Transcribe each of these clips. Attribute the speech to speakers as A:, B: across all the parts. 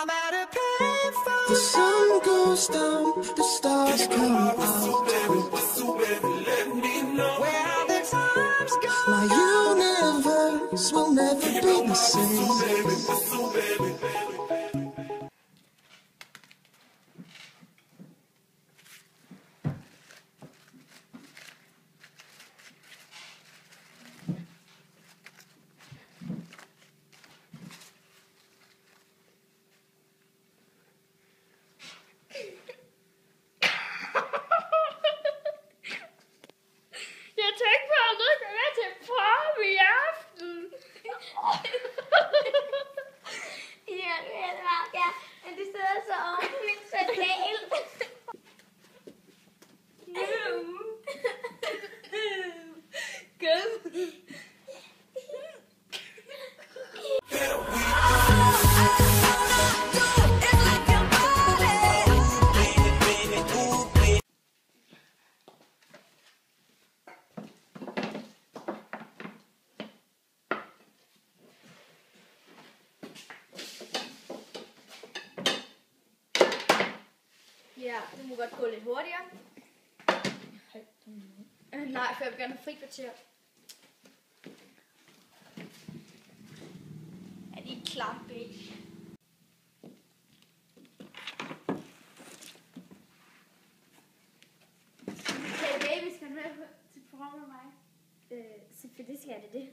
A: I'm at a payphone. The sun goes down, the stars come out. Let me know where the time's gone. My universe will never be the same.
B: Jeg tænkte på, at du skal være til prom i aften.
C: Ja, det er det meget, ja. Men det sidder så oven på min sandal.
B: Ja, det må godt gå lidt hurtigere. Nej, for jeg vil gerne have frikvarter. Er det ikke klart, bitch?
C: Hey baby, skal du med til prom med mig? Selvfølgelig skal det det.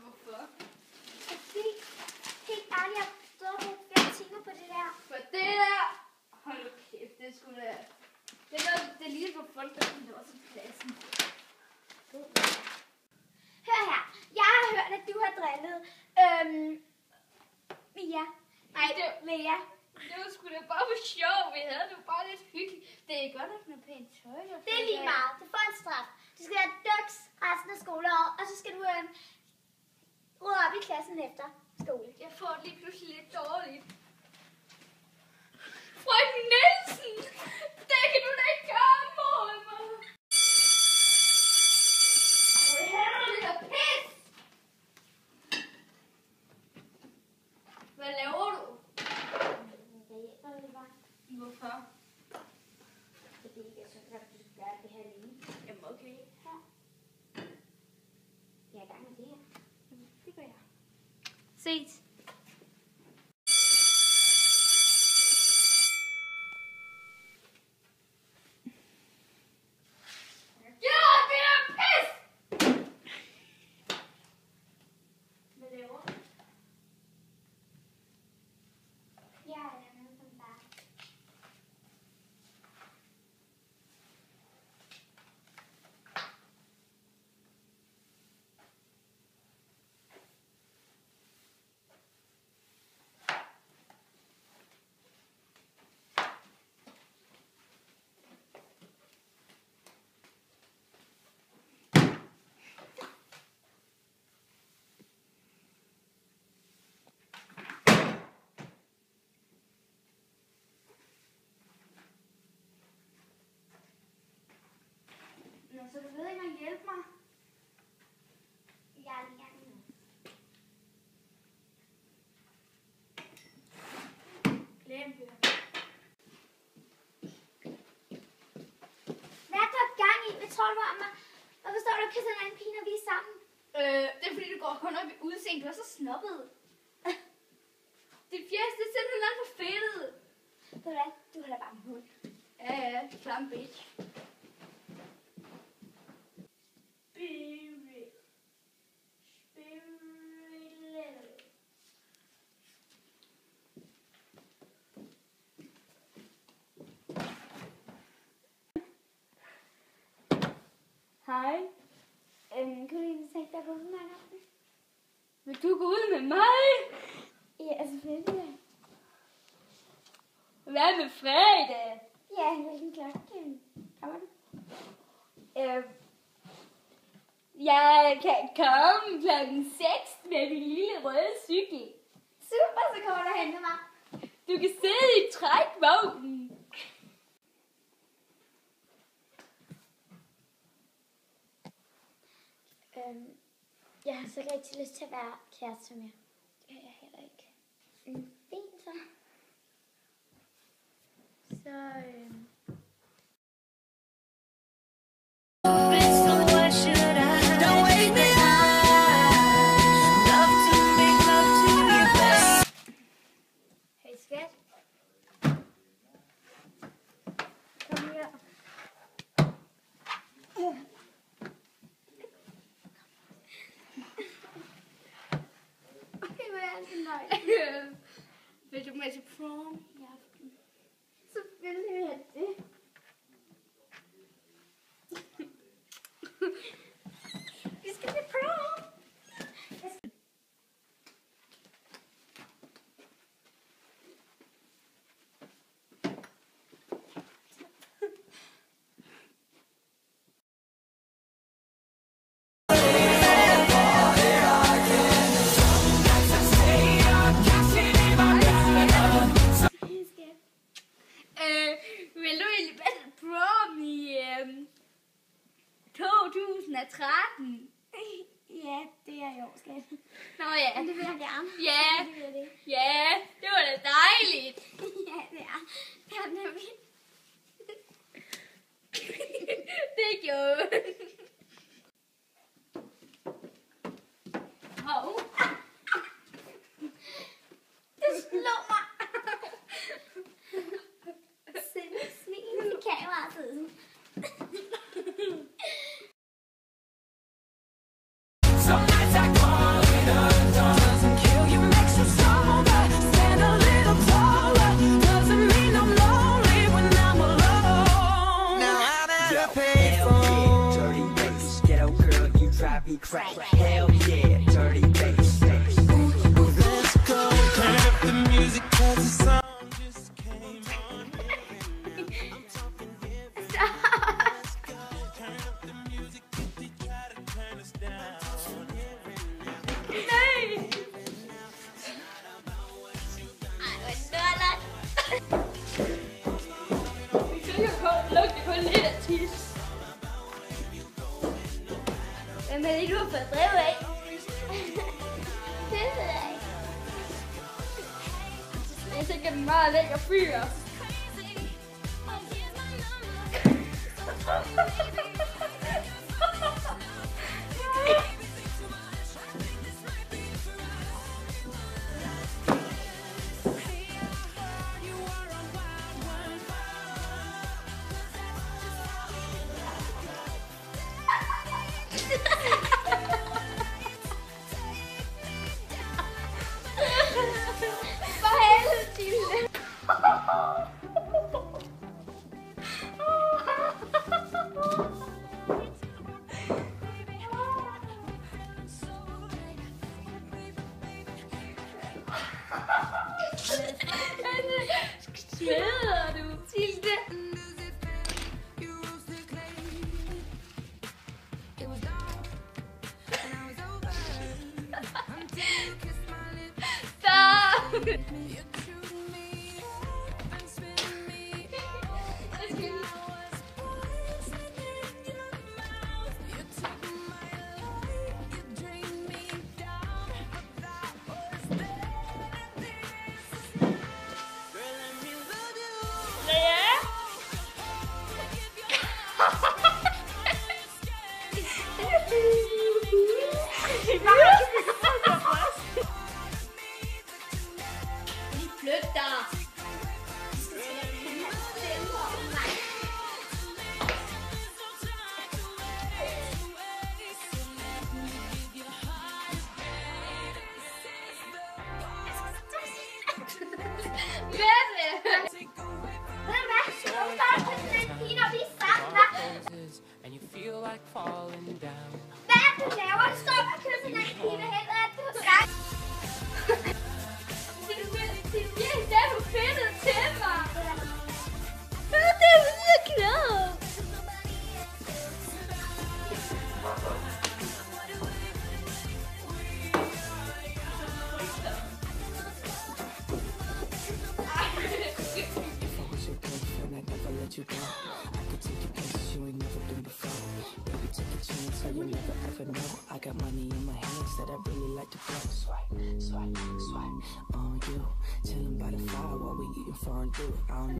B: Hvorfor?
C: Fordi, helt ærligt, jeg har stået og brugt 5 timer på det der.
B: For det der... Hold nu kæft, det skulle da... Det er lige for folk, der kommer også i klassen.
C: Hør her, jeg har hørt, at du har drillet. Mia.
B: Nej,
C: Lea.
B: det var sgu da bare for sjov. Vi havde det jo bare lidt hyggeligt. Det er godt nok noget pænt tøj.
C: Det er lige meget. Du får en straf. Du skal have duks resten af skoleåret, og så skal du rydde op i klassen efter skole.
B: Jeg får det lige pludselig lidt dårligt. Frøken Nielsen! Det kan du da ikke gøre mod mig! Det her er pis! Hvad laver du?
C: Jeg hjælper dig bare.
B: Hvorfor?
C: Fordi jeg så godt, at du skal gøre det her alene.
B: Jamen okay.
C: Her. Jeg er i gang med det her. Det gør jeg.
B: Ses.
C: Så du ved ikke at hjælpe mig? Jeg er lige gang nu.
B: Glem det.
C: Hvad er der gang i? Hvad tror du om mig? Hvorfor står du og kysser en anden pige, når vi er sammen?
B: Det er fordi, du går kun op i udseende. Du er så snobbet. Dit fjæs, det er simpelthen for fedtet.
C: Ved du hvad? Du holder bare en hund.
B: Ja, klam bitch.
C: Hej. Kan du lige tænke dig at gå ud med mig?
B: Vil du gå ud med mig?
C: Ja, selvfølgelig.
B: Hvad med fredag?
C: Ja, hvilken klokke? Kommer du?
B: Jeg kan komme klokken 6 med min lille røde cykel.
C: Super, så kommer du og henter mig.
B: Du kan sidde i trækvognen.
C: Jeg har så ikke rigtig lyst til at være kæreste med. Det kan jeg heller ikke. Fint så.
A: Don't wake me up. Love to make love to you, babe.
C: Hey skat. Kom her. Okay, hvor er det nøje.
B: Vil du med til prom i aften?
C: Selvfølgelig vil jeg det. Vi skal til prom.
B: Vil du egentlig med til prom i 2013?
C: Ja, det er i år, skat.
B: Nå ja.
C: Men det vil jeg gerne.
B: Ja.
C: Det vil jeg det.
B: Ja, det var da dejligt.
C: Ja, det er. Det er nemlig.
B: Det gjorde. Hov.
C: Du slog mig. Send et smil til kameraet.
A: Some nights I call it doesn't kill you, makes you stronger. Stand a little taller. Doesn't mean I'm lonely when I'm alone. Now how did I pay for?
D: Dirty bass, ghetto girl, you drive me crazy. Hell yeah, dirty bass.
A: Let's go. Turn up the music 'cause the song just came on. I'm talking here. Let's go. Turn up the music if they try to turn us down.
B: Nej. Ej, hvad større. Vi kan jo lugte på lidt af tis. Hvem er det, du har fået drev af?
C: Det ved jeg ikke.
B: Jeg er sikkert en meget lækker fyr.
C: For helvede, Tilde.
B: Sveder du, Tilde? Stop!
E: never ever know. I got money in my hands that I really like to blow. Swipe, swipe, swipe on you. Chilling by the fire while we eating fondue. I don't